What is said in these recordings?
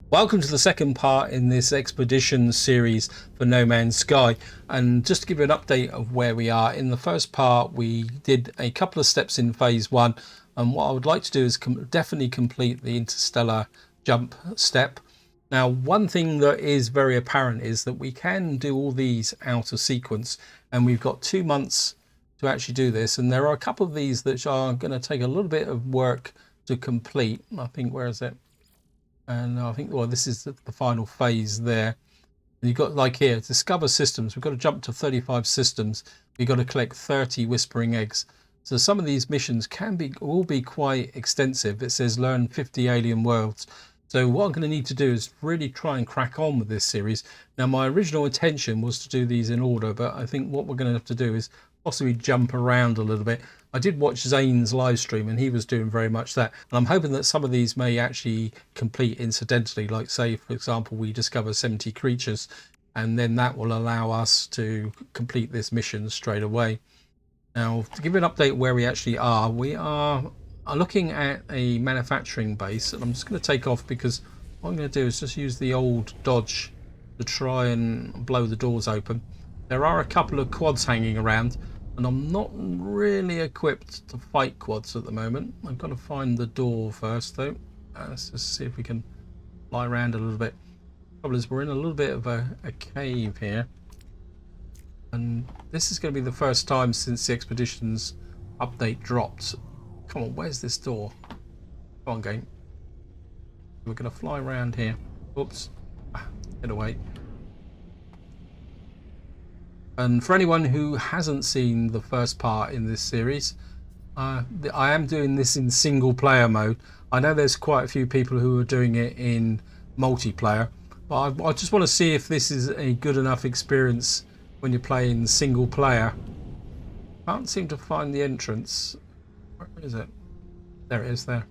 Welcome to the second part in this expedition series for No Man's Sky. And just to give you an update of where we are, in the first part we did a couple of steps in phase one, and what I would like to do is definitely complete the interstellar jump step. Now, one thing that is very apparent is that we can do all these out of sequence, and we've got 2 months to actually do this, and there are a couple of these that are going to take a little bit of work to complete. I think, where is it? And I think, well, this is the final phase there. And you've got, like here, discover systems. We've got to jump to 35 systems. We've got to collect 30 whispering eggs. So some of these missions will be quite extensive. It says learn 50 alien worlds. So what I'm going to need to do is really try and crack on with this series. Now, my original intention was to do these in order, but I think what we're going to have to do is possibly jump around a little bit. I did watch Zane's live stream and he was doing very much that. And I'm hoping that some of these may actually complete incidentally, like say, for example, we discover 70 creatures, and then that will allow us to complete this mission straight away. Now, to give you an update where we actually are, we are looking at a manufacturing base, and I'm just going to take off because what I'm going to do is just use the old dodge to try and blow the doors open. There are a couple of quads hanging around, and I'm not really equipped to fight quads at the moment. I've got to find the door first, though. Let's just see if we can fly around a little bit. Trouble is, we're in a little bit of a cave here, and this is going to be the first time since the expedition's update dropped. Come on, where's this door? Come on, game. We're going to fly around here. Oops. Get away. And for anyone who hasn't seen the first part in this series, I am doing this in single player mode. I know there's quite a few people who are doing it in multiplayer, but I just want to see if this is a good enough experience when you're playing single player. Can't seem to find the entrance. Where is it? There it is, there.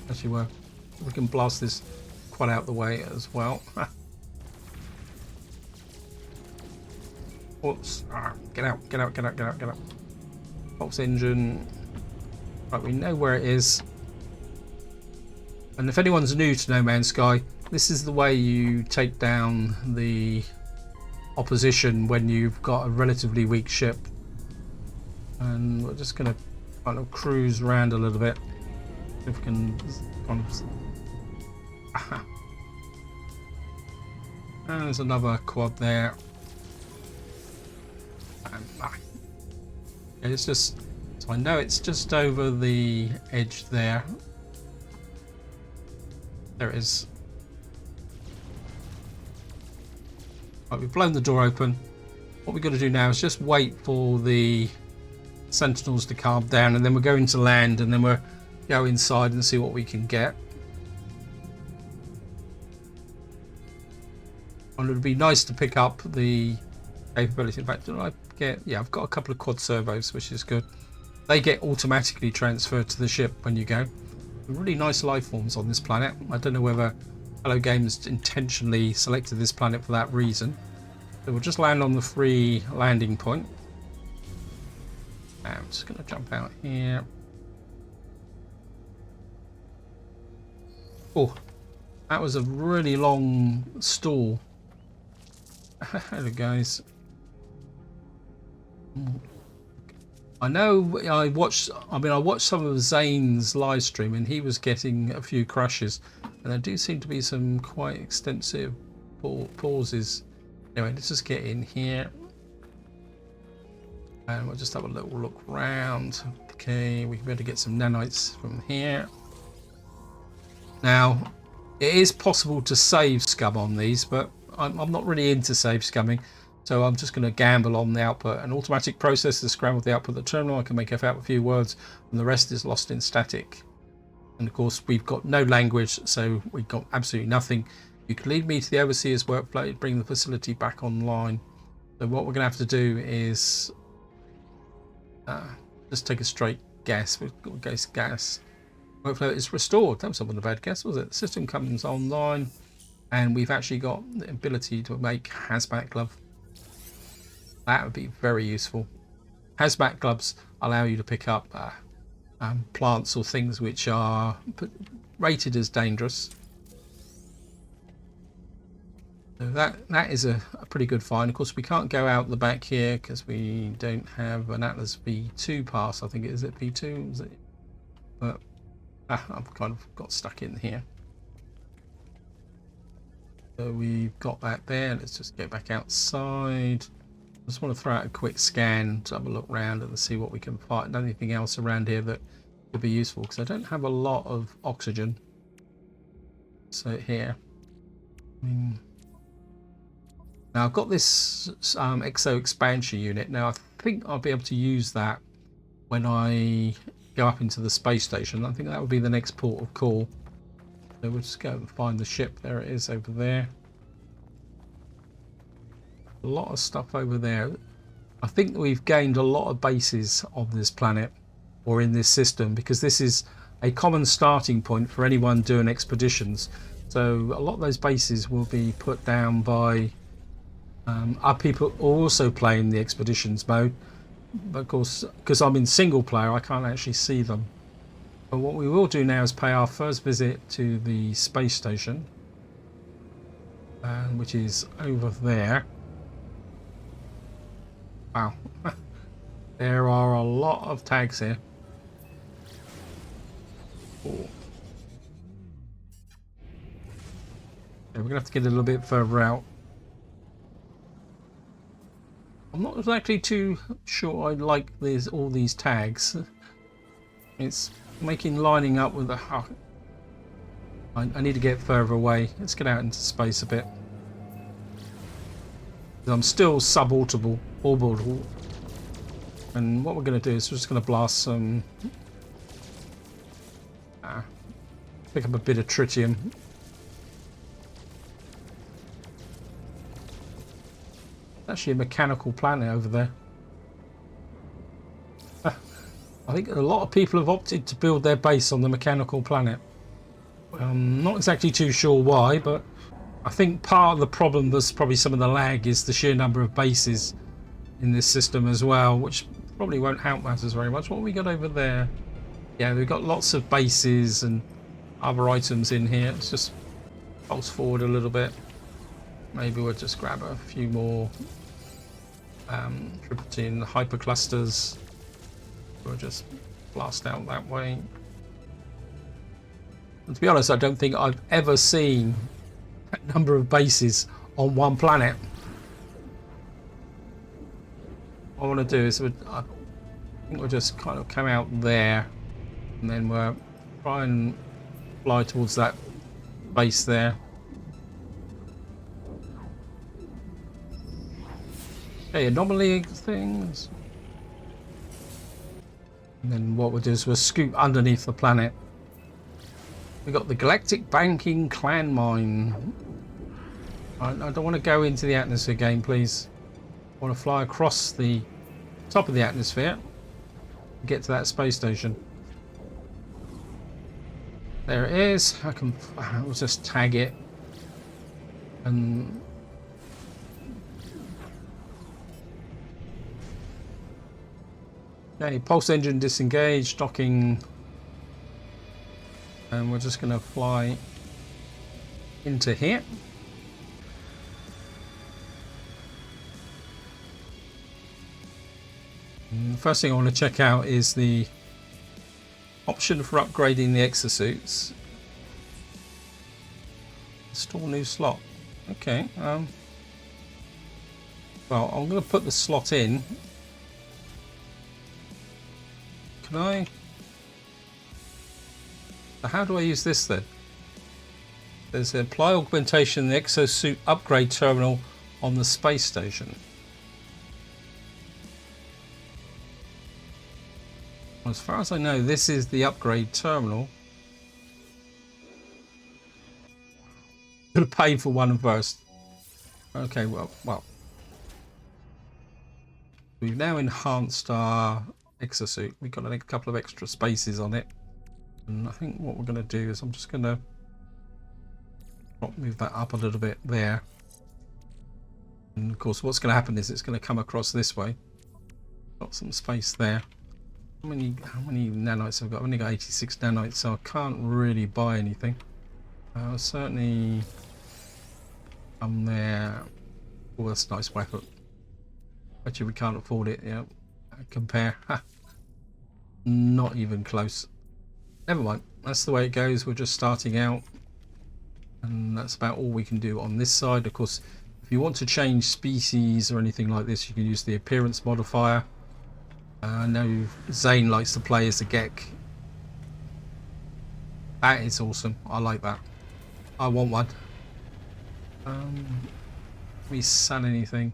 Actually, well, we can blast this quad out the way as well. Whoops. Get out, get out, get out, get out, get out. Pulse engine. Right, we know where it is. And if anyone's new to No Man's Sky, this is the way you take down the opposition when you've got a relatively weak ship. And we're just going to kind of cruise around a little bit. See if we can kind of... And there's another quad there. It's just, so I know it's just over the edge there. There it is. Right, we've blown the door open. What we've got to do now is just wait for the sentinels to calm down, and then we're going to land, and then we'll go inside and see what we can get. And it would be nice to pick up the capability. In fact, did I get... Yeah, I've got a couple of quad servos, which is good. They get automatically transferred to the ship when you go. Really nice life forms on this planet. I don't know whether Hello Games intentionally selected this planet for that reason. So we'll just land on the free landing point. Now I'm just going to jump out here. Oh, that was a really long stall. Hello guys. I know I watched some of Zane's live stream, and he was getting a few crashes, and there do seem to be some quite extensive pauses. Anyway, let's just get in here and we'll just have a little look around. Okay, we can better get some nanites from here. Now, it is possible to save scum on these, but I'm not really into save scumming. So I'm just going to gamble on the output. An automatic processor scrambled the output of the terminal. I can make out a few words, and the rest is lost in static. And of course, we've got no language, so we've got absolutely nothing. You can lead me to the overseer's workplace, bring the facility back online. So what we're going to have to do is just take a straight guess. We've got gas. Workflow is restored. That was not a bad guess, was it? The system comes online, and we've actually got the ability to make hazmat glove. That would be very useful. Hazmat gloves allow you to pick up plants or things which are rated as dangerous. So that is a pretty good find. Of course, we can't go out the back here because we don't have an Atlas V2 pass. I think it is at V2. Is it? But I've kind of got stuck in here. So we've got that there. Let's just get back outside. I just want to throw out a quick scan to have a look around and see what we can find. Anything else around here that could be useful, because I don't have a lot of oxygen. So here, I mean, now I've got this exo expansion unit. Now I think I'll be able to use that when I go up into the space station. I think that would be the next port of call. So we'll just go and find the ship. There it is over there. A lot of stuff over there. I think we've gained a lot of bases on this planet or in this system, because this is a common starting point for anyone doing expeditions. So a lot of those bases will be put down by our people also playing the expeditions mode. But of course, because I'm in single player, I can't actually see them. But what we will do now is pay our first visit to the space station, which is over there. Wow, there are a lot of tags here. Oh. Yeah, we're gonna have to get a little bit further out. I'm not exactly too sure I like all these tags. It's making lining up with the... I need to get further away. Let's get out into space a bit. I'm still suborbital. And what we're going to do is we're just going to blast some... pick up a bit of tritium. Actually a mechanical planet over there. I think a lot of people have opted to build their base on the mechanical planet. I'm not exactly too sure why, but I think part of the problem was probably some of the lag is the sheer number of bases in this system as well, which probably won't help matters very much. What have we got over there? Yeah, we've got lots of bases and other items in here. Let's just pulse forward a little bit. Maybe we'll just grab a few more Tripolitane hyperclusters. We'll just blast out that way. And to be honest, I don't think I've ever seen a number of bases on one planet. What I want to do is I think we'll just kind of come out there, and then we'll try and fly towards that base there. Okay, anomaly things. And then what we'll do is we'll scoop underneath the planet. We've got the Galactic Banking Clan Mine. I don't want to go into the atmosphere again, please. I want to fly across the top of the atmosphere and get to that space station. There it is. I'll just tag it. And okay, pulse engine disengaged, docking. And we're just going to fly into here. And the first thing I want to check out is the option for upgrading the exosuits. Install new slot. Okay. Well, I'm going to put the slot in. Can I? How do I use this then? There's apply augmentation in the exosuit upgrade terminal on the space station. Well, as far as I know, this is the upgrade terminal. Could have paid for one first. Okay, well. We've now enhanced our exosuit. We've got a couple of extra spaces on it. And I think what we're going to do is I'm just going to move that up a little bit there. And of course what's going to happen is it's going to come across this way. Got some space there. How many nanites have I got? I've only got 86 nanites, so I can't really buy anything. Certainly Come there. Oh, that's a nice weapon. Actually, we can't afford it. Yeah, compare. Not even close. Never mind. That's the way it goes. We're just starting out, and that's about all we can do on this side. Of course, if you want to change species or anything like this, you can use the appearance modifier. I know Zane likes to play as a Gek. That is awesome. I like that. I want one. We sell anything?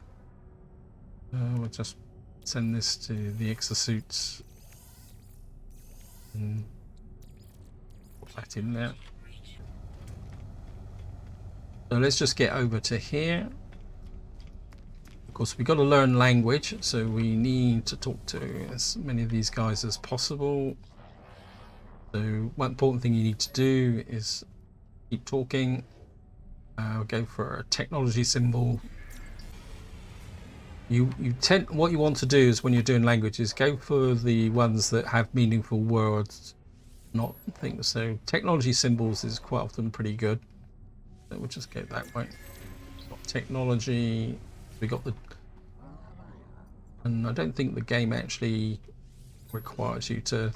We'll just send this to the exosuits and put that in there. So let's just get over to here. Of course, we've got to learn language, so we need to talk to as many of these guys as possible. So one important thing you need to do is keep talking. We'll go for a technology symbol. What you want to do is, when you're doing languages, go for the ones that have meaningful words, not things. So technology symbols is quite often pretty good. So we'll just go that way. Got technology. We got the, and I don't think the game actually requires you to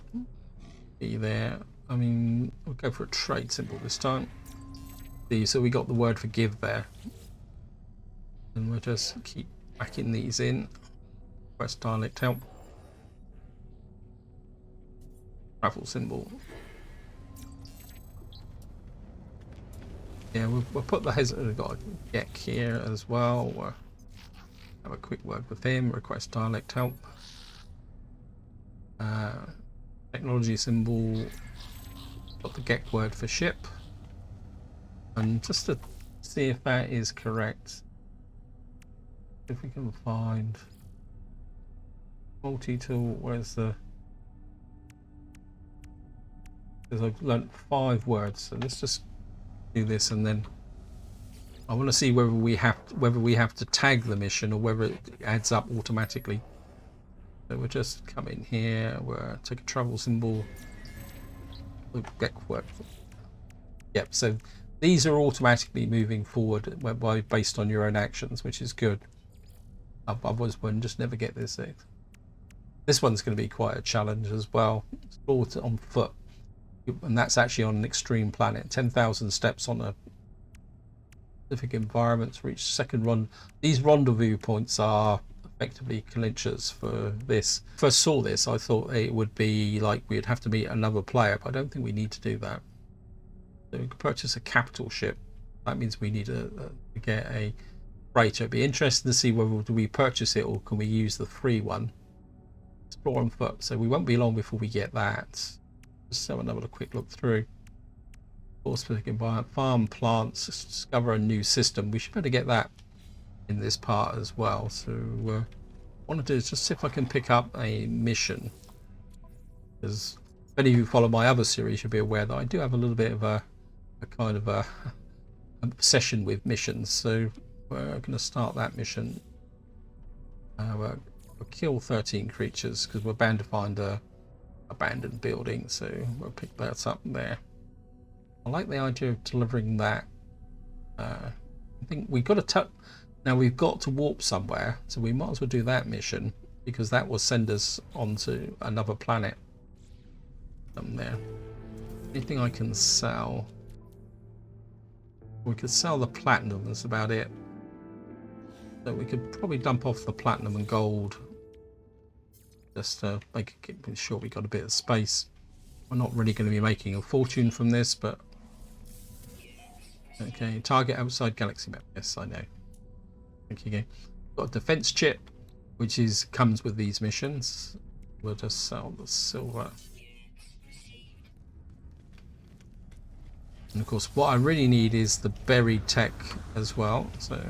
be there. I mean, we'll go for a trade symbol this time. See, so we got the word for give there, and we'll just keep backing these in. Press dialect help. Travel symbol. Yeah, we'll put the hesitant. We've got a Gek here as well. We'll have a quick word with him. Request dialect help. Technology symbol. Got the Gek word for ship. And just to see if that is correct, if we can find multi-tool, where's the, because I've learnt 5 words, so let's just do this, and then I want to see whether we have to tag the mission or whether it adds up automatically. So we'll just come in here, we'll take a travel symbol, we'll get work. Yep, so these are automatically moving forward based on your own actions, which is good. Otherwise, we'll just never get this. This one's going to be quite a challenge as well. Explore on foot, and that's actually on an extreme planet. 10,000 steps on a specific environment to reach second run. These rendezvous points are effectively clinchers for this. First saw this, I thought it would be like we'd have to meet another player, but I don't think we need to do that. So we can purchase a capital ship. That means we need to get a freighter. It'd be interesting to see whether do we purchase it or can we use the free one. Explore on foot. So we won't be long before we get that. Just have another quick look through. Specific environment, farm plants, discover a new system. We should better get that in this part as well. So what I want to do is just see if I can pick up a mission, because if any of you follow my other series, you'll be aware that I do have a little bit of a kind of a obsession with missions. So we're going to start that mission. We'll kill 13 creatures because we're bound to find a abandoned building, so we'll pick that up there. I like the idea of delivering that. I think we've got to now we've got to warp somewhere, so we might as well do that mission, because that will send us onto another planet. There. Anything I can sell? We could sell the platinum, that's about it. So we could probably dump off the platinum and gold, just to make sure we got a bit of space. We're not really going to be making a fortune from this, but okay. Target outside galaxy map. Yes, I know. Thank you. Got a defense chip, which comes with these missions. We'll just sell the silver. And of course, what I really need is the buried tech as well. So,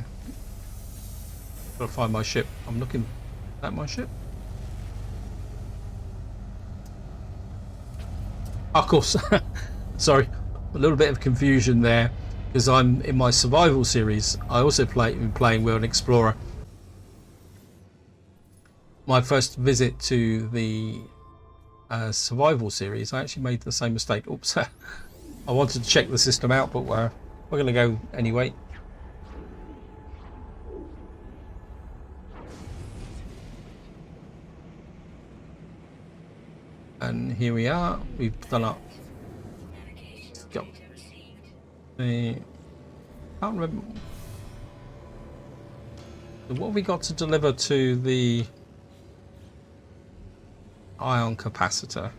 gotta find my ship. I'm looking. Is that my ship? Of course. Sorry, a little bit of confusion there, because I'm in my survival series. I also been playing with an explorer. My first visit to the survival series, I actually made the same mistake. Oops. I wanted to check the system out, but we're going to go anyway. And here we are. We've done up. Go. I can't remember. What have we got to deliver to the ion capacitor?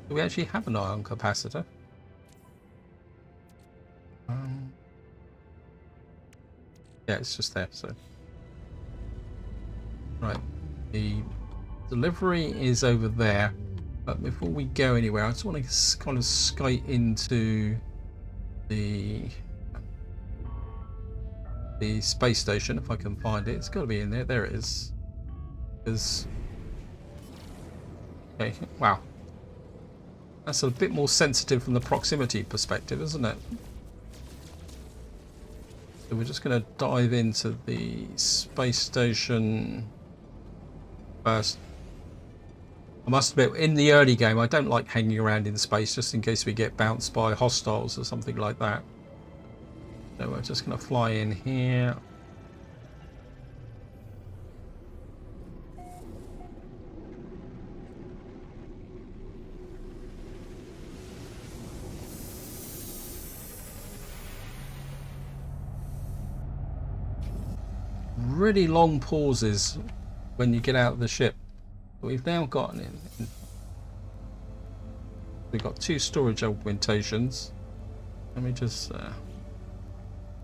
Do we actually have an ion capacitor? Yeah, it's just there. So, right, the delivery is over there. But before we go anywhere, I just want to kind of skate into the space station if I can find it. It's got to be in there. There it is. Okay, wow. That's a bit more sensitive from the proximity perspective, isn't it? So we're just going to dive into the space station first. I must admit, in the early game, I don't like hanging around in space just in case we get bounced by hostiles or something like that. So we're just going to fly in here. Really long pauses when you get out of the ship. We've now got we've got 2 storage augmentations. Let me just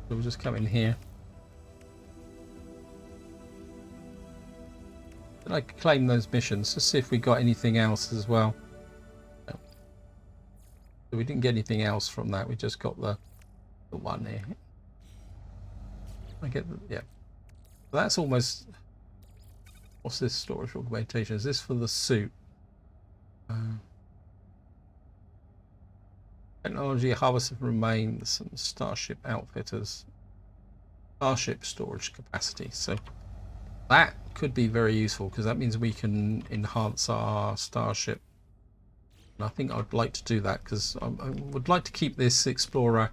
we'll just come in here. I'd like to claim those missions to see if we got anything else as well. No. So we didn't get anything else from that. We just got the one here. I get the, yeah. That's almost. What's this storage augmentation? Is this for the suit? Technology harvested remains and Starship outfitters. Starship storage capacity. So that could be very useful because that means we can enhance our Starship. And I think I'd like to do that because I would like to keep this Explorer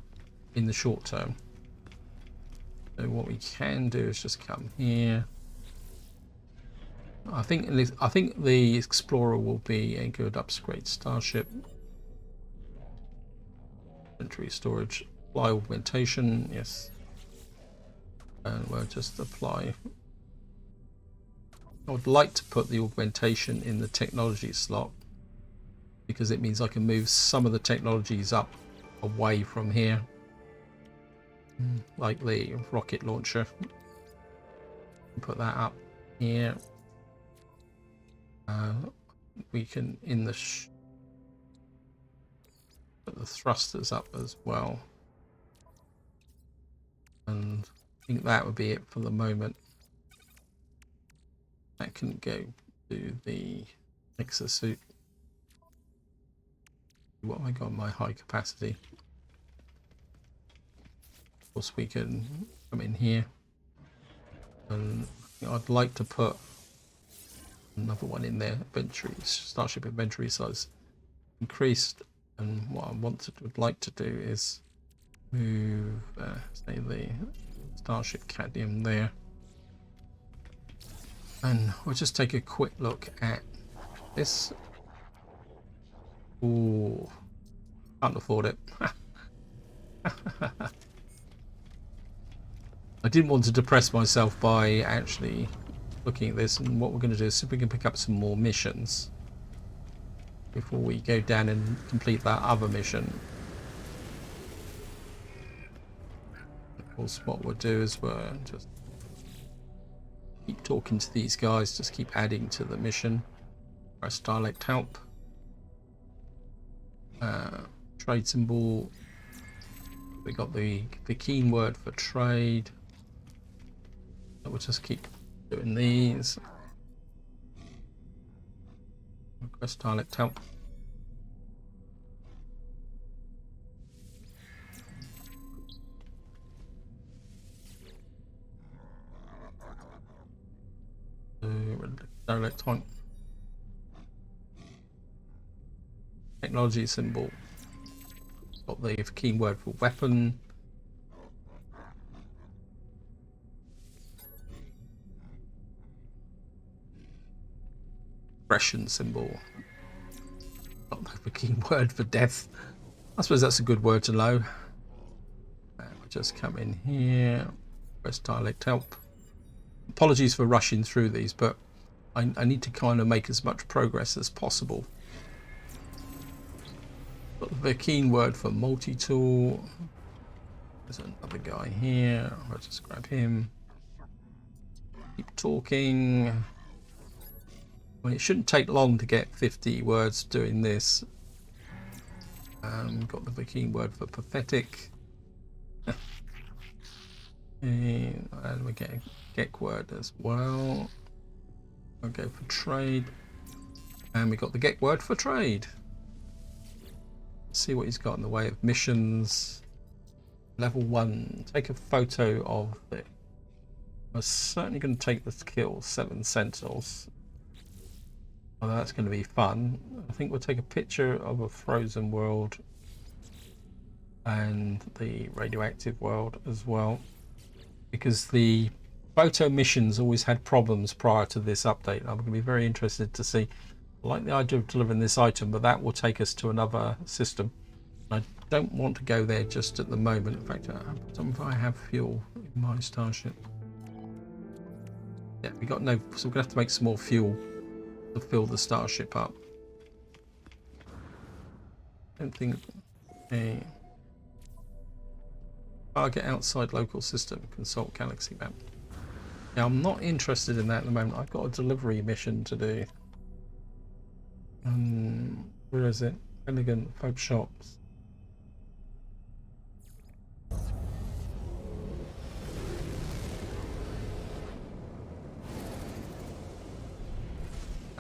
in the short term. So what we can do is just come here. I think the Explorer will be a good upgrade. Starship inventory storage, apply augmentation, yes, and we'll just apply. I would like to put the augmentation in the technology slot because it means I can move some of the technologies up away from here, like the rocket launcher. Put that up here. We can put the thrusters up as well, and I think that would be it for the moment. That can go to the exosuit. What have I got? My high capacity. Of course, we can come in here, and I'd like to put another one in there. Inventory, Starship inventory size increased, and what I would like to do is move say the Starship cadmium there, and we'll just take a quick look at this. Ooh, can't afford it. I didn't want to depress myself by actually looking at this, and what we're going to do is see if we can pick up some more missions before we go down and complete that other mission. Of course, what we'll do is we'll just keep talking to these guys, just keep adding to the mission. Press dialect help. Trade symbol. We got the keen word for trade. We'll just keep doing these. Request dialect help. Dialect type. Technology symbol. Got the key word for weapon. aggression symbol. Not the key word for death. I suppose that's a good word to know. And we'll just come in here. Press dialect help. Apologies for rushing through these, but I need to kind of make as much progress as possible. Got the keen word for multi-tool. There's another guy here. I'll just grab him. Keep talking. Well, it shouldn't take long to get 50 words doing this. Got the keen word for pathetic. And we get a Gek word as well. I'll go for trade. And we got the Gek word for trade. Let's see what he's got in the way of missions. Level 1. Take a photo of it. I'm certainly going to take this kill 7 sentinels. Well, that's going to be fun. I think we'll take a picture of a frozen world and the radioactive world as well, because the photo missions always had problems prior to this update. I'm going to be very interested to see. I like the idea of delivering this item, but that will take us to another system. I don't want to go there just at the moment. In fact, I don't know if I have fuel in my starship. Yeah, we got no, so we're going to have to make some more fuel to fill the starship up. I don't think a target outside local system, consult galaxy map. Yeah, I'm not interested in that at the moment. I've got a delivery mission to do. Where is it? Elegant folk shops.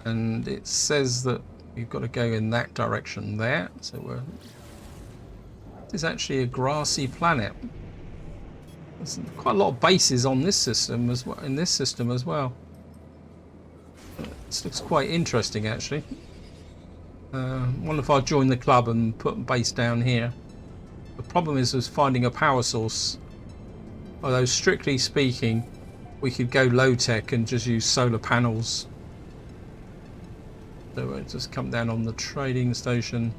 And it says that we've got to go in that direction there. So we're. It's actually a grassy planet. There's quite a lot of bases on this system as well. In this system as well. This looks quite interesting, actually. Wonder if I join the club and put a base down here. The problem is finding a power source. Although strictly speaking, we could go low tech and just use solar panels. So we'll just come down on the trading station.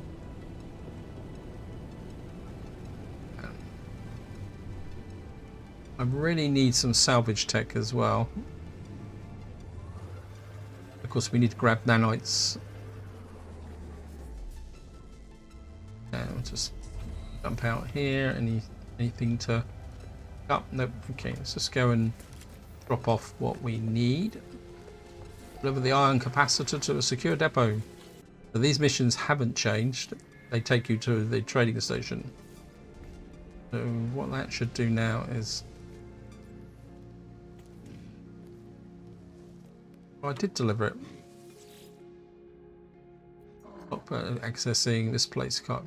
I really need some salvage tech as well. Of course, we need to grab nanites. And we'll just jump out here. Anything to... Oh, nope. Okay, let's just go and drop off what we need. Deliver the ion capacitor to a secure depot. So these missions haven't changed. They take you to the trading station. So what that should do now is... Oh, I did deliver it. Stop accessing this place. Can't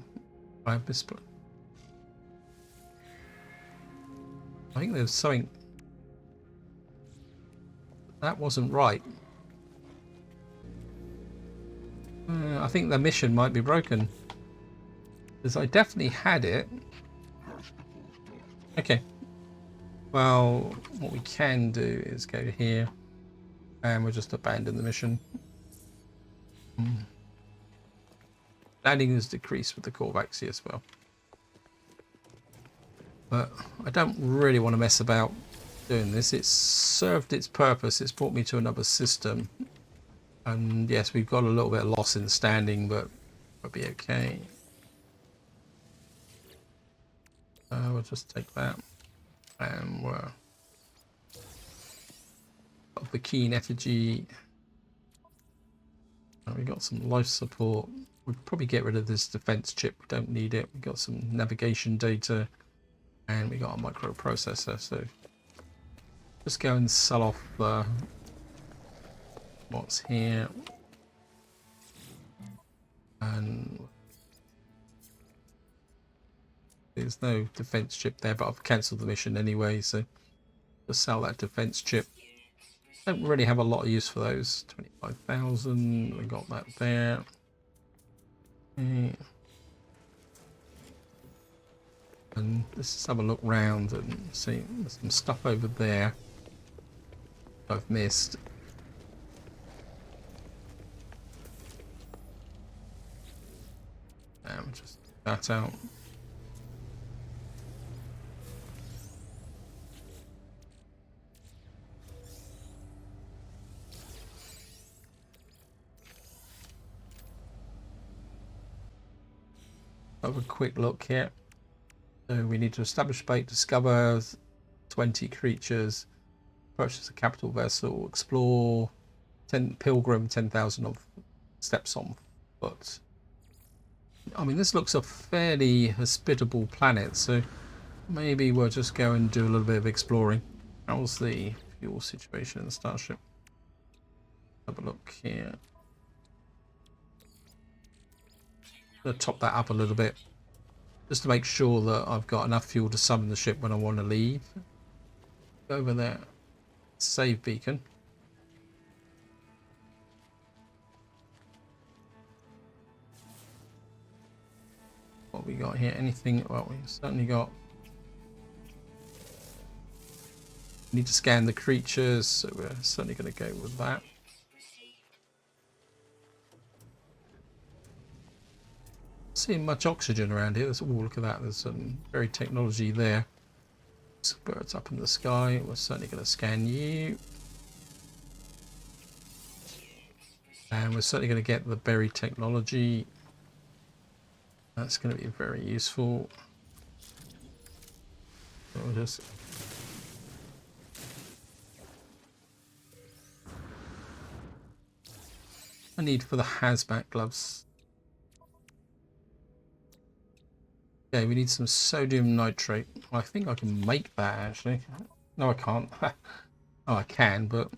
I have this place? I think there's something that wasn't right. I think the mission might be broken, because I definitely had it. Okay. Well, what we can do is go here, and we'll just abandon the mission. Landing is decreased with the Corvaxi as well. But I don't really want to mess about doing this. It's served its purpose. It's brought me to another system. And yes, we've got a little bit of loss in standing, but we'll be okay. We'll just take that. And we're... Got the keen effigy. We got some life support. We'll probably get rid of this defense chip. We don't need it. We got some navigation data. And we got a microprocessor. So just go and sell off what's here. And there's no defense chip there, but I've cancelled the mission anyway, so just sell that defense chip. Don't really have a lot of use for those. 25,000, we got that there. Okay. And let's just have a look round and see. There's some stuff over there I've missed. Just that out. Have a quick look here. So we need to establish bait, discover 20 creatures, purchase a capital vessel, explore 10 pilgrim, 10,000 of steps on foot. I mean, this looks a fairly hospitable planet, so maybe we'll just go and do a little bit of exploring. How's the fuel situation in the starship? Have a look here. I'm going to top that up a little bit, just to make sure that I've got enough fuel to summon the ship when I want to leave. Go over there. Save beacon. What we got here? Anything? Well, we certainly got. Need to scan the creatures, so we're certainly going to go with that. Seeing much oxygen around here. Oh, look at that. There's some very technology there. Some birds up in the sky. We're certainly going to scan you. And we're certainly going to get the berry technology. That's going to be very useful. So we'll just... I need for the hazmat gloves. Okay, we need some sodium nitrate. I think I can make that actually. No, I can't. Oh, I can, but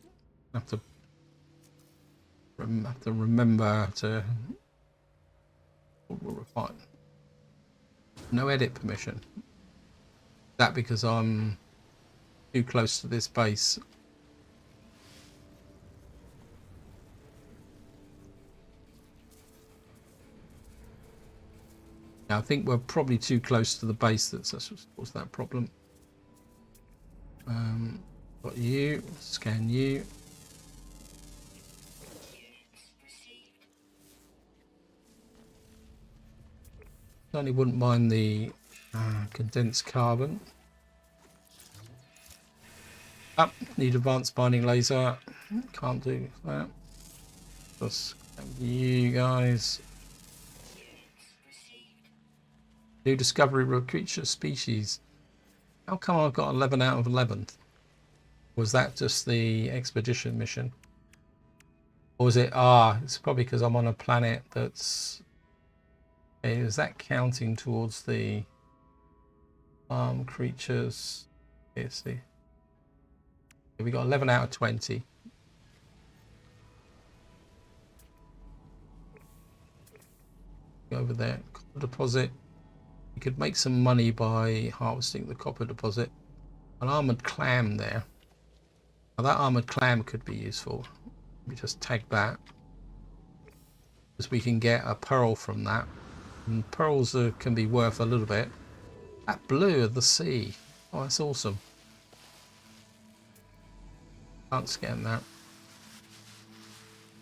I have to remember to refine. No edit permission. That because I'm too close to this base. I think we're probably too close to the base. That's what's that problem. Got you. Scan you. Certainly wouldn't mind the condensed carbon. Up. Need advanced binding laser. Can't do that. Just you guys. New discovery of creature species. How come I've got 11 out of 11? Was that just the expedition mission? Or was it... Ah, it's probably because I'm on a planet that's... Okay, is that counting towards the creatures? Let's see. We got 11 out of 20. Go over there. Copper deposit. You could make some money by harvesting the copper deposit. An armored clam there. Now that armored clam could be useful. Let me just tag that. Because we can get a pearl from that. And pearls can be worth a little bit. That blue of the sea. Oh, that's awesome. Can't scan that.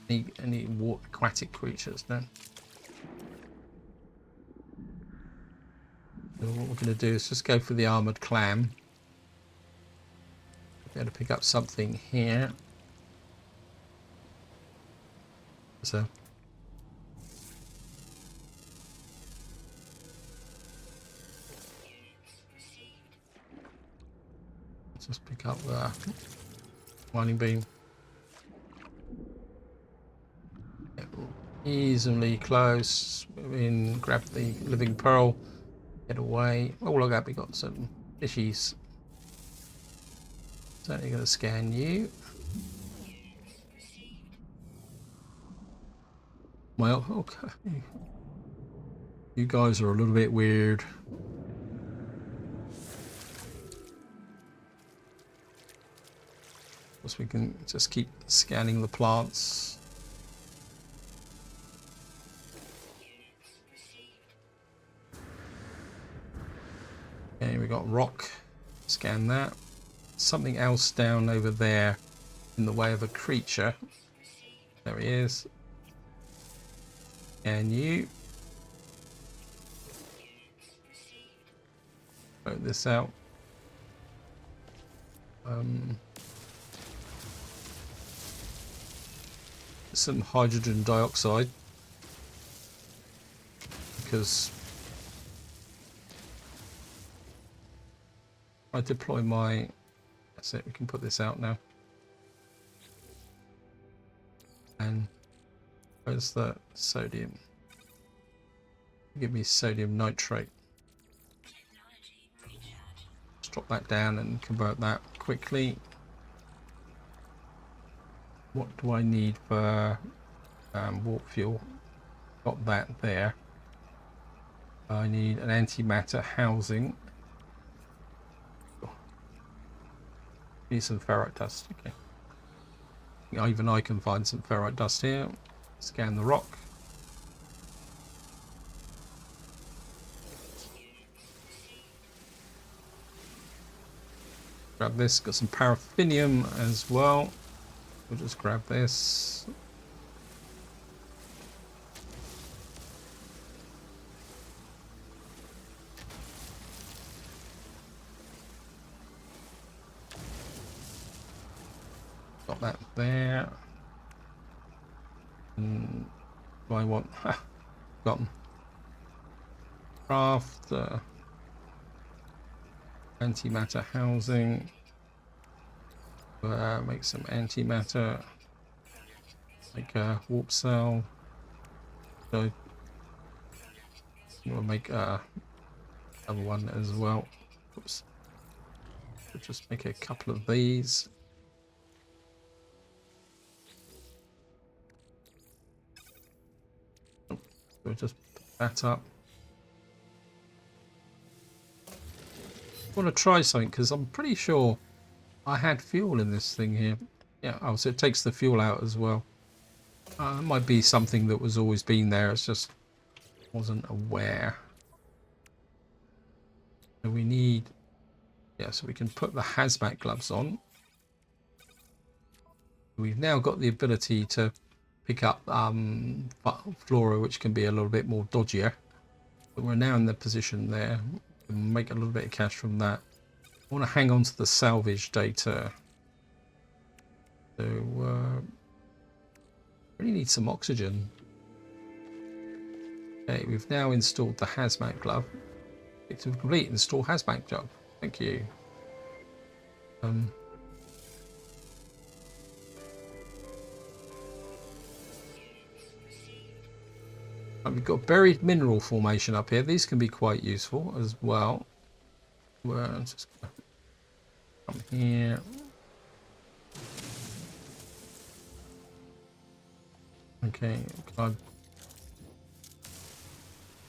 Any water aquatic creatures then? So what we're going to do is just go for the armored clam. We're going to pick up something here. So let's just pick up the mining beam. Easily close. In, grab the living pearl. Get away. Oh, look at, we got some fishies. Certainly going to scan you. Well, okay. You guys are a little bit weird. Of course, we can just keep scanning the plants. Okay, we got rock. Scan that. Something else down over there in the way of a creature. There he is. And you. Vote this out. Some hydrogen dioxide, because I deploy my, that's it, we can put this out now. And where's the sodium? Give me sodium nitrate. Just drop that down and convert that quickly. What do I need for warp fuel? Got that there. I need an antimatter housing. Need some ferrite dust. Okay. Even I can find some ferrite dust here. Scan the rock. Grab this. Got some paraffinium as well. We'll just grab this. Got that there. And do I want? Got them. Craft antimatter housing. Make some antimatter. Make a warp cell. So we'll make another one as well. Oops. We'll just make a couple of these. We'll just put that up. I want to try something because I'm pretty sure I had fuel in this thing here. Yeah, oh, so it takes the fuel out as well. It might be something that was always been there. It's just wasn't aware. So we need, yeah, so we can put the hazmat gloves on. We've now got the ability to pick up flora, which can be a little bit more dodgier. But we're now in the position there. We can make a little bit of cash from that. I want to hang on to the salvage data. So really need some oxygen. Okay, we've now installed the hazmat glove. It's complete. Install hazmat glove. Thank you. We've got buried mineral formation up here. These can be quite useful as well. Well, just come here. Okay, so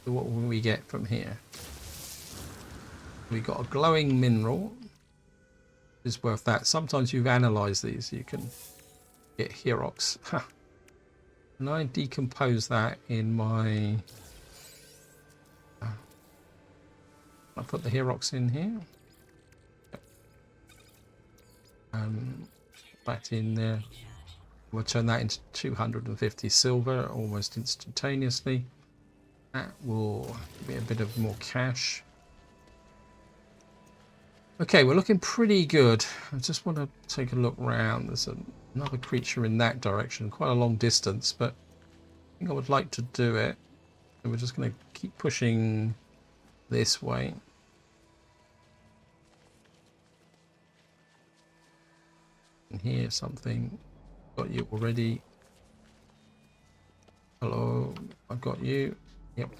what will we get from here? We got a glowing mineral. Is worth that. Sometimes you've analysed these, you can get Herox. And I decompose that in my. I put the Herox in here. That in there. We'll turn that into 250 silver almost instantaneously. That will give me a bit of more cash. Okay, we're looking pretty good. I just want to take a look round. There's another creature in that direction, quite a long distance, but I think I would like to do it. So we're just going to keep pushing this way. And here something. Got you already. Hello, I've got you. Yep.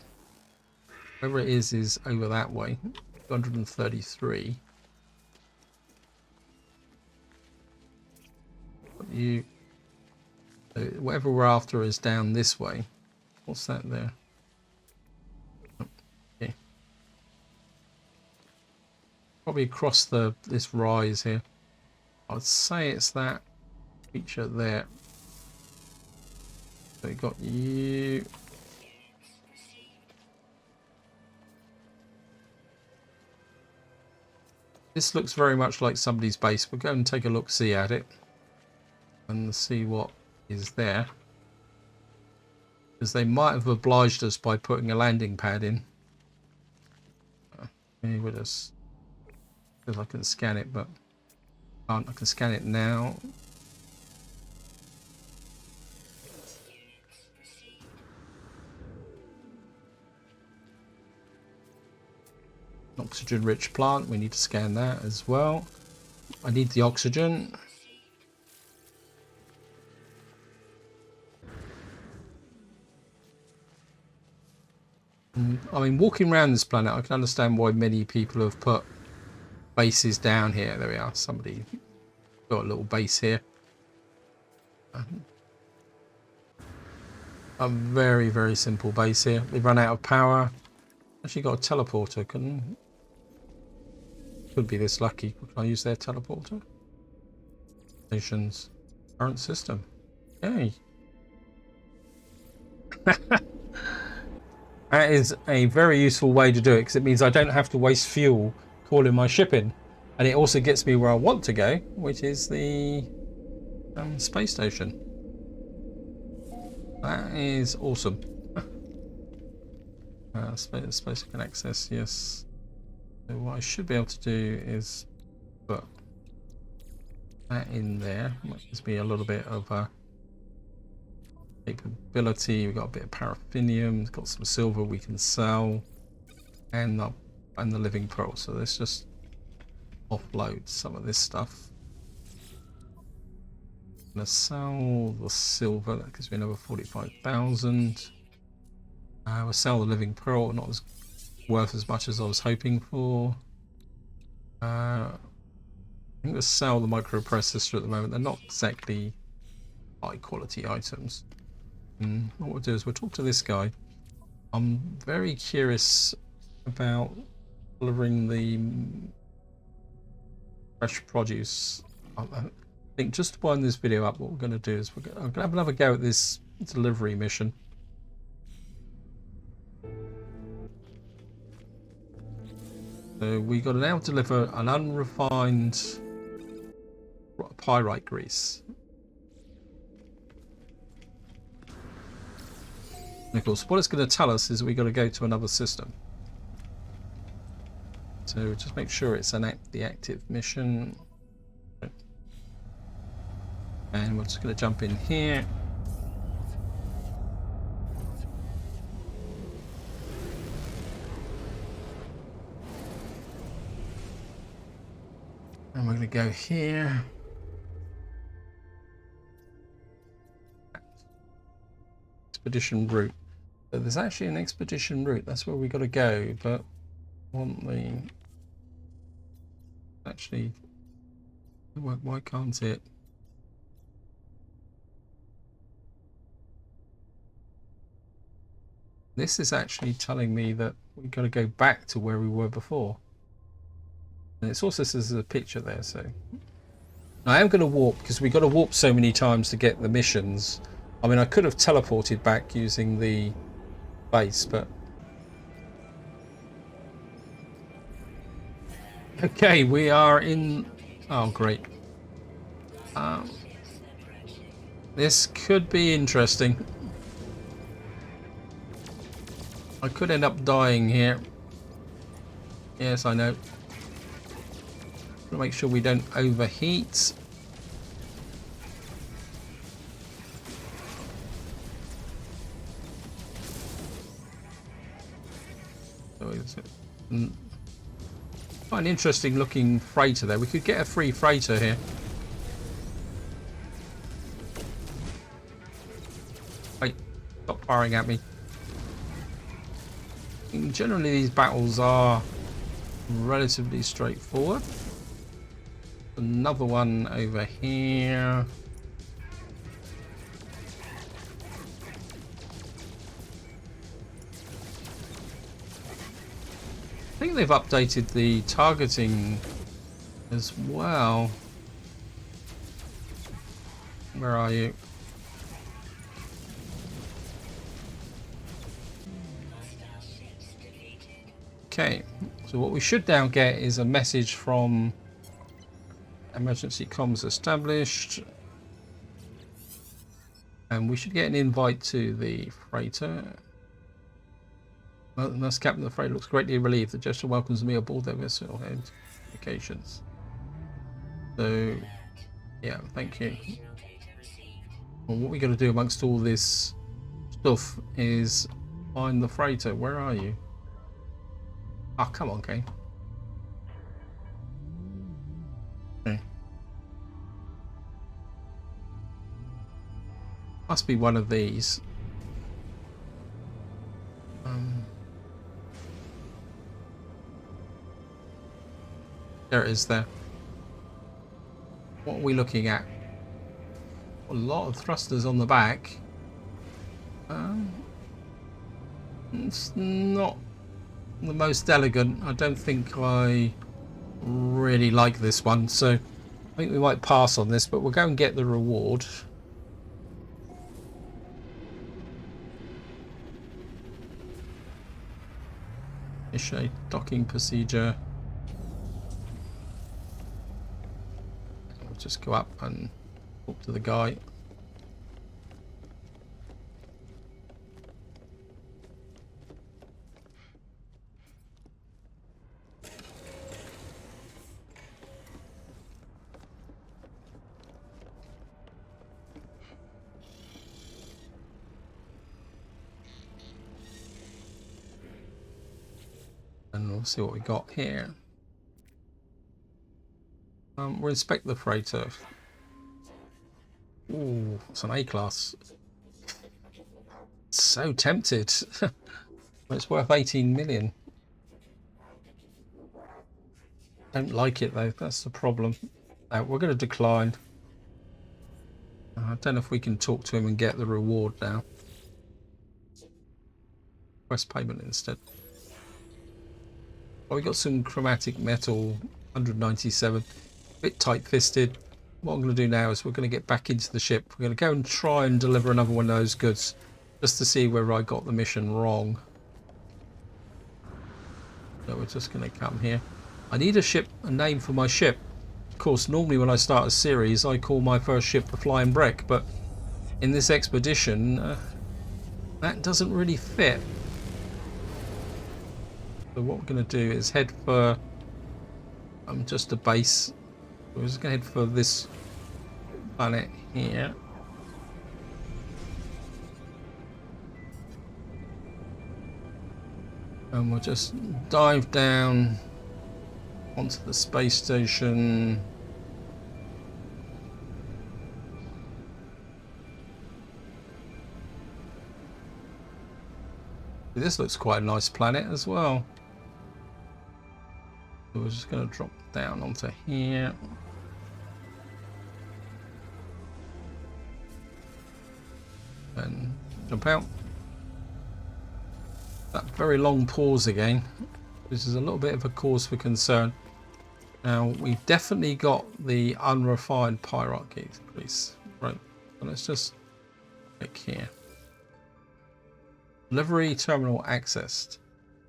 Whoever it is over that way. 233. You, whatever we're after is down this way. What's that there? Okay. Probably across this rise here. I'd say it's that feature there. So we got you. This looks very much like somebody's base. We'll go and take a look-see at it and see what is there, because they might have obliged us by putting a landing pad in. Okay, we'll just If I can scan it, but I can scan it now. Oxygen rich plant, we need to scan that as well. I need the oxygen. I mean, walking around this planet, I can understand why many people have put bases down here. There we are. Somebody got a little base here. A very, very simple base here. They've run out of power. Actually got a teleporter. Could be this lucky. Can I use their teleporter? Stations. Current system. Yay. That is a very useful way to do it, because it means I don't have to waste fuel calling my ship in. And it also gets me where I want to go, which is the space station. That is awesome. Space I can access, yes. So what I should be able to do is put that in there. That gives me a little bit of capability. We've got a bit of paraffinium, we've got some silver we can sell, and the living pearl. So let's just offload some of this stuff. I'm gonna sell the silver, that gives me another 45,000. We'll sell the living pearl, not as worth as much as I was hoping for. I think we'll sell the microprocessor at the moment. They're not exactly high quality items. What we'll do is we'll talk to this guy. I'm very curious about delivering the fresh produce. I think just to wind this video up, what we're going to do is I'm going to have another go at this delivery mission. So we got to now deliver an unrefined pyrite grease. And of course, what it's going to tell us is we got to go to another system. So just make sure it's the active mission. And we're just going to jump in here. And we're going to go here. Expedition route. So there's actually an expedition route. That's where we got to go, but want the actually why can't it? This is actually telling me that we've got to go back to where we were before. And it also says there's a picture there, so I am going to warp, because we got to warp so many times to get the missions. I mean, I could have teleported back using the base, but okay, we are in. Oh, great. This could be interesting. I could end up dying here. Yes, I know. Gotta make sure we don't overheat. Quite an interesting looking freighter there. We could get a free freighter here. Wait, stop firing at me. Generally these battles are relatively straightforward. Another one over here. I think they've updated the targeting as well. Where are you? Okay, so what we should now get is a message from emergency comms established. And we should get an invite to the freighter. Well, that's Captain of the freighter looks greatly relieved. The gesture welcomes me aboard their vessel. notifications. So yeah, thank you. Well, what we got to do amongst all this stuff is find the freighter. Where are you? Oh, come on, game. Okay. Must be one of these. There it is there. What are we looking at? A lot of thrusters on the back. It's not the most elegant. I don't think I really like this one, so I think we might pass on this, but we'll go and get the reward. Initiate docking procedure. We'll just go up and talk to the guy. And we'll see what we got here. We'll inspect the freighter. Ooh, it's an A-class. So tempted. It's worth 18 million. Don't like it though, that's the problem. We're going to decline. I don't know if we can talk to him and get the reward now. Request payment instead. Well, we got some chromatic metal, 197. A bit tight-fisted. What I'm going to do now is we're going to get back into the ship. We're going to go and try and deliver another one of those goods, just to see where I got the mission wrong. So we're just going to come here. I need a name for my ship. Of course, normally when I start a series, I call my first ship the Flying Brick, but in this expedition, that doesn't really fit. So what we're going to do is head for just a base. We're just going to head for this planet here. And we'll just dive down onto the space station. This looks quite a nice planet as well. So we're just going to drop down onto here. And jump out. That very long pause again. This is a little bit of a cause for concern. Now, we've definitely got the unrefined pirate grease. Right, so let's just click here. Delivery terminal accessed.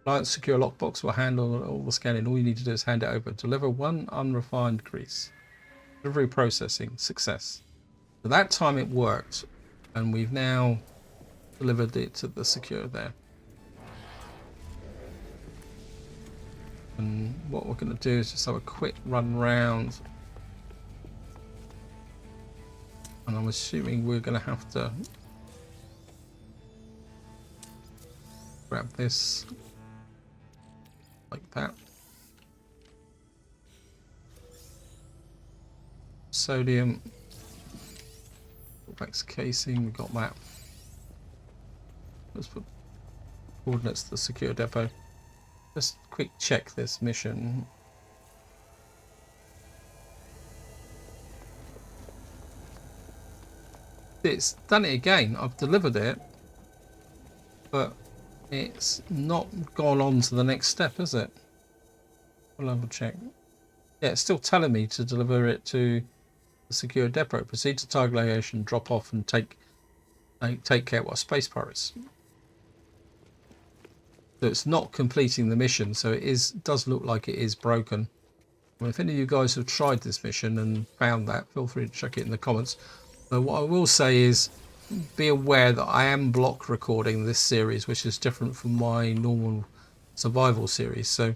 Client secure lockbox will handle all the scanning. All you need to do is hand it over. Deliver one unrefined grease. Delivery processing. Success. So that time it worked. And we've now delivered it to the secure there. And what we're going to do is just have a quick run round. And I'm assuming we're going to have to grab this like that. Sodium. Wax casing, we got that. Let's put coordinates to the secure depot. Just quick check this mission. It's done it again. I've delivered it, but it's not gone on to the next step, is it? We'll have a check. Yeah, it's still telling me to deliver it to the secure depot. Proceed to target location, drop off, and take care of what space pirates. So it's not completing the mission, so it does look like it is broken. Well, if any of you guys have tried this mission and found that, feel free to check it in the comments. But what I will say is, be aware that I am block recording this series, which is different from my normal survival series. So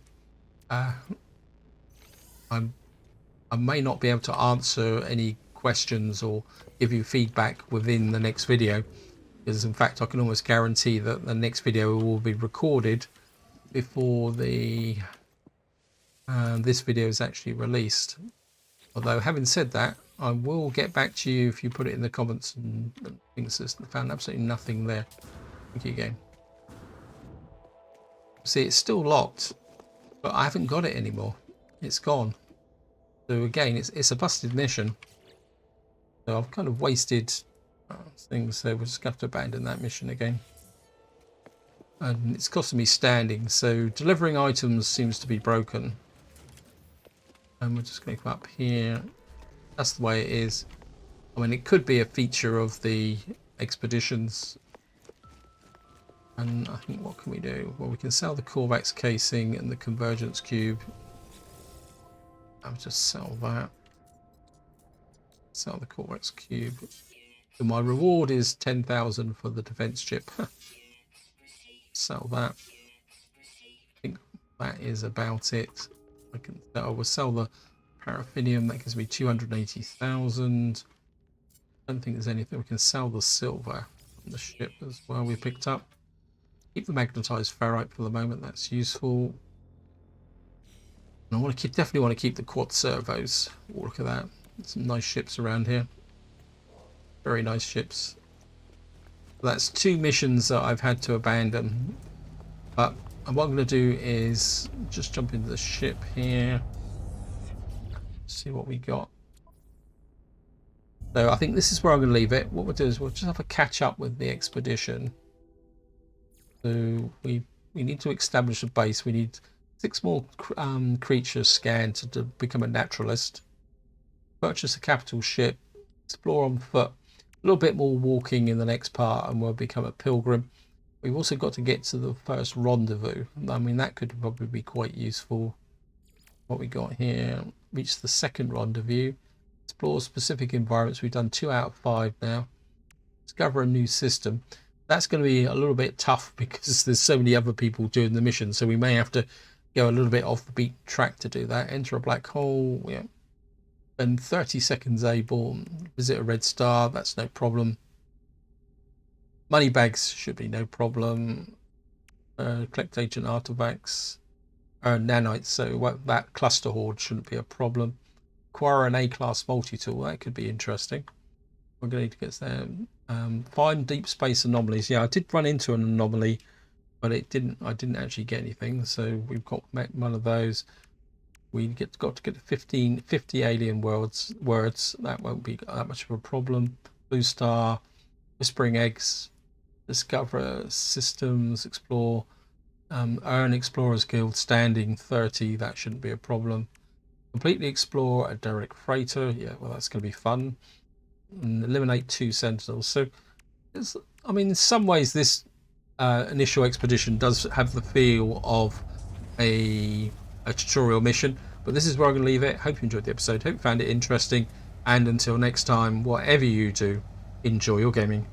I may not be able to answer any questions or give you feedback within the next video, because in fact I can almost guarantee that the next video will be recorded before the this video is actually released. Although having said that, I will get back to you if you put it in the comments and things. Found absolutely nothing there. Thank you again. See, it's still locked, but I haven't got it anymore. It's gone. So again, it's a busted mission. So I've kind of wasted things, so we'll just have to abandon that mission again. And it's costing me standing, so delivering items seems to be broken. And we're just going to come up here. That's the way it is. I mean, it could be a feature of the expeditions. And I think, what can we do? Well, we can sell the Corvax casing and the convergence cube. I'll just sell that. Sell the Corvax cube. So my reward is 10,000 for the defense chip. Sell that. I think that is about it. I will sell the paraffinium. That gives me 280,000. I don't think there's anything. We can sell the silver from the ship as well we picked up. Keep the magnetized ferrite for the moment. That's useful. And I want to definitely want to keep the quad servos. Oh, look at that. Some nice ships around here. Very nice ships. That's 2 missions that I've had to abandon. But what I'm going to do is just jump into the ship here. See what we got. So I think this is where I'm going to leave it. What we'll do is we'll just have a catch up with the expedition. So we need to establish a base. We need 6 more creatures scanned to become a naturalist. Purchase a capital ship. Explore on foot. A little bit more walking in the next part and we'll become a pilgrim. We've also got to get to the first rendezvous. I mean, that could probably be quite useful. What we got here. Reach the second rendezvous. Explore specific environments. We've done 2 out of 5 now. Discover a new system. That's going to be a little bit tough because there's so many other people doing the mission. So we may have to go a little bit off the beat track to do that. Enter a black hole. Yeah. And 30 seconds able. Visit a red star. That's no problem. Money bags should be no problem. Collect agent artifacts. Nanites. So that cluster horde shouldn't be a problem. Acquire an A-class multi-tool. That could be interesting. We're going to need to get there. Find deep space anomalies. Yeah, I did run into an anomaly, but I didn't actually get anything. So we've got one of those. We got to get 50 alien words. That won't be that much of a problem. Blue star, whispering eggs, discover systems, explore, earn explorers guild standing 30. That shouldn't be a problem. Completely explore a derrick freighter. Yeah, well, that's going to be fun. And eliminate 2 sentinels. So, I mean, in some ways, this initial expedition does have the feel of a tutorial mission, but this is where I'm going to leave it. Hope you enjoyed the episode. Hope you found it interesting. And until next time, whatever you do, enjoy your gaming.